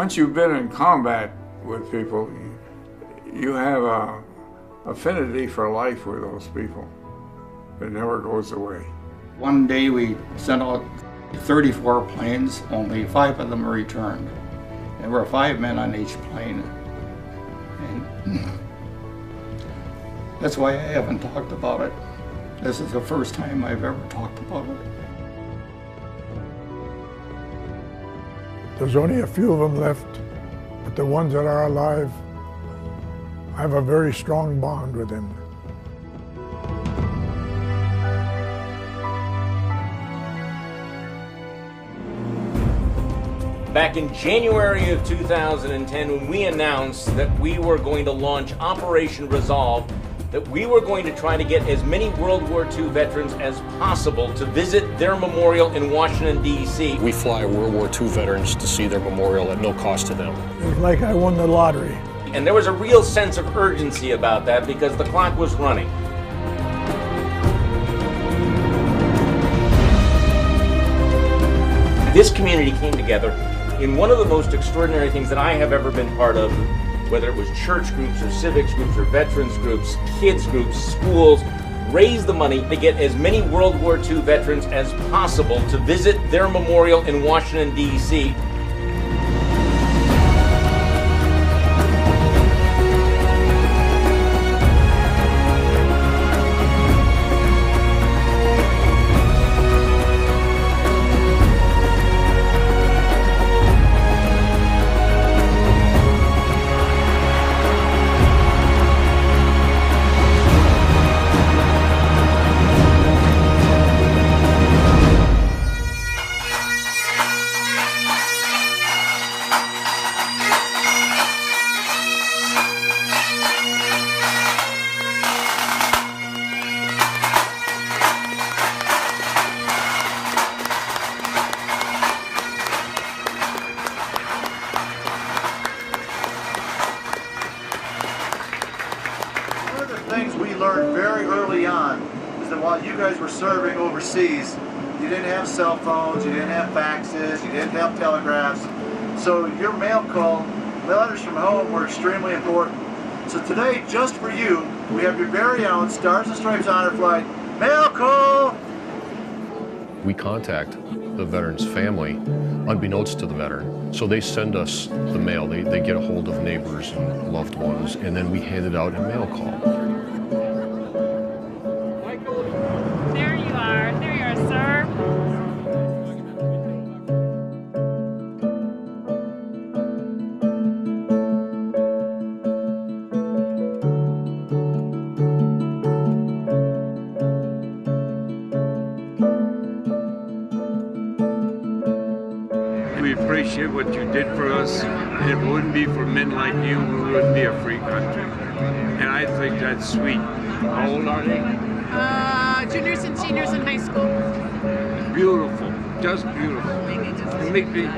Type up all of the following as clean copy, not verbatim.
once you've been in combat with people, you have a affinity for life with those people. It never goes away. One day we sent out 34 planes, only 5 of them returned. There were 5 men on each plane. And that's why I haven't talked about it. This is the first time I've ever talked about it. There's only a few of them left, but the ones that are alive, I have a very strong bond with them. Back in January of 2010, when we announced that we were going to launch Operation Resolve, that we were going to try to get as many World War II veterans as possible to visit their memorial in Washington, D.C. We fly World War II veterans to see their memorial at no cost to them. It was like I won the lottery. And there was a real sense of urgency about that because the clock was running. This community came together in one of the most extraordinary things that I have ever been part of, whether it was church groups or civics groups or veterans groups, kids groups, schools, raise the money to get as many World War II veterans as possible to visit their memorial in Washington, D.C. Things we learned very early on is that while you guys were serving overseas, you didn't have cell phones, you didn't have faxes, you didn't have telegraphs. So your mail call, letters from home were extremely important. So today, just for you, we have your very own Stars and Stripes Honor Flight mail call. We contact the veteran's family unbeknownst to the veteran. So they send us the mail. They get a hold of neighbors and loved ones, and then we hand it out in mail call. There you are, sir. We appreciate what you did for us, and if it wouldn't be for men like you, we wouldn't be a free country. And I think that's sweet. How old are they? Juniors and seniors in high school. Beautiful, just beautiful. It makes me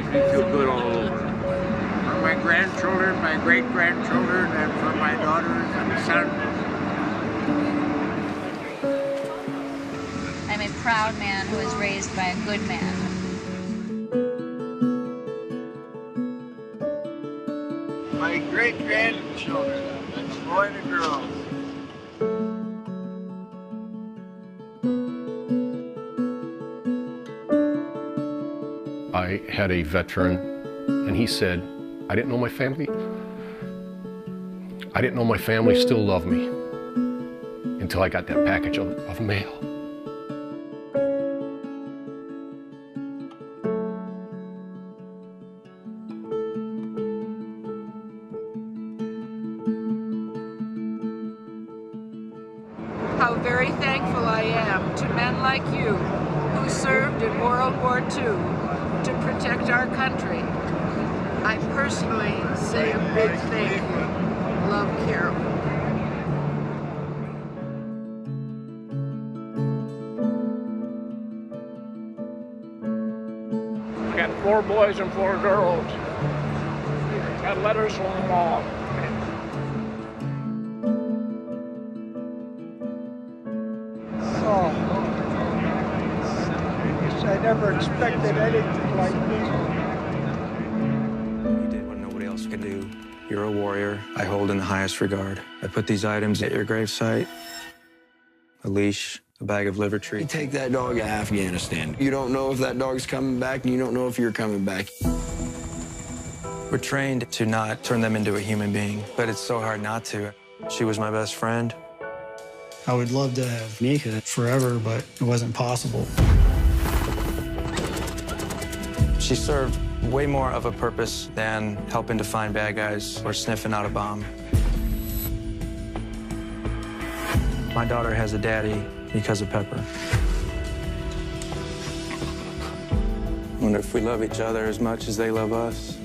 feel good all over. For my grandchildren, my great-grandchildren, and for my daughters and sons. I'm a proud man who was raised by a good man. My great-grandchildren, a boy and a girl. I had a veteran, and he said, I didn't know my family still loved me until I got that package of mail. How very thankful I am to men like you who served in World War II to protect our country. I personally say a big thank you. Love, Carol. I got 4 boys and 4 girls. Got letters from them all. I never expected anything like this. can do. You're a warrior I hold in the highest regard. I put these items at your gravesite. A leash, a bag of liver treats. You take that dog to Afghanistan. You don't know if that dog's coming back, and you don't know if you're coming back. We're trained to not turn them into a human being, but it's so hard not to. She was my best friend. I would love to have Mika forever, but it wasn't possible. She served way more of a purpose than helping to find bad guys or sniffing out a bomb. My daughter has a daddy because of Pepper. I wonder if we love each other as much as they love us.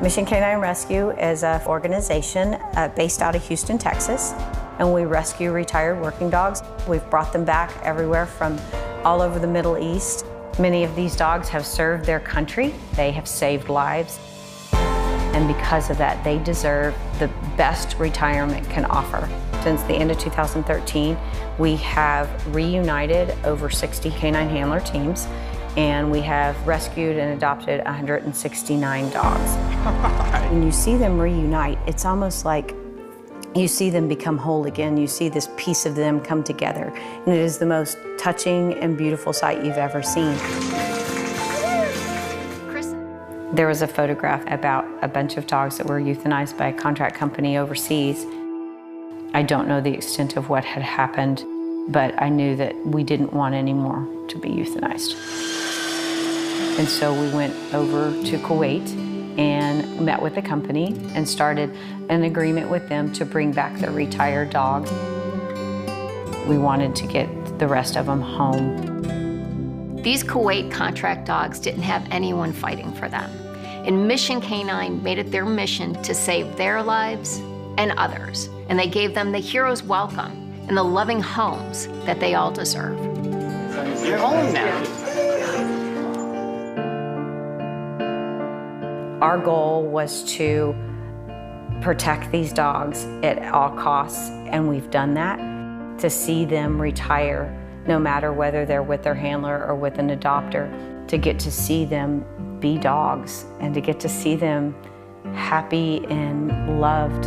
MissionK9Rescue is an organization based out of Houston, Texas, and we rescue retired working dogs. We've brought them back everywhere from all over the Middle East. Many of these dogs have served their country. They have saved lives. And because of that, they deserve the best retirement can offer. Since the end of 2013, we have reunited over 60 canine handler teams, and we have rescued and adopted 169 dogs. When you see them reunite, it's almost like you see them become whole again. You see this piece of them come together, and it is the most touching and beautiful sight you've ever seen. There was a photograph about a bunch of dogs that were euthanized by a contract company overseas. I don't know the extent of what had happened, but I knew that we didn't want any more to be euthanized. And so we went over to Kuwait and met with the company and started an agreement with them to bring back their retired dogs. We wanted to get the rest of them home. These Kuwait contract dogs didn't have anyone fighting for them. And Mission K9 made it their mission to save their lives and others. And they gave them the hero's welcome and the loving homes that they all deserve. You're home now. Our goal was to protect these dogs at all costs, and we've done that. to see them retire, no matter whether they're with their handler or with an adopter, to get to see them be dogs and to get to see them happy and loved.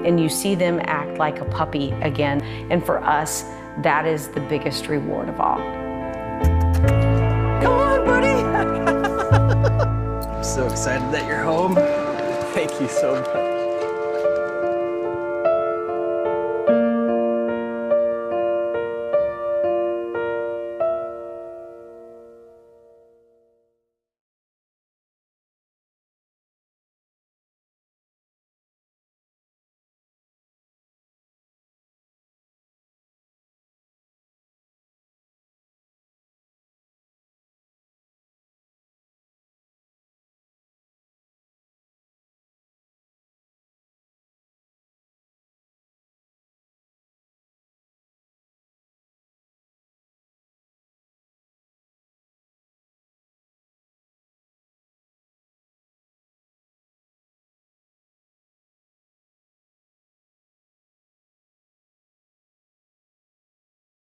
And you see them act like a puppy again. And for us, that is the biggest reward of all. Come on, buddy! I'm so excited that you're home. Thank you so much.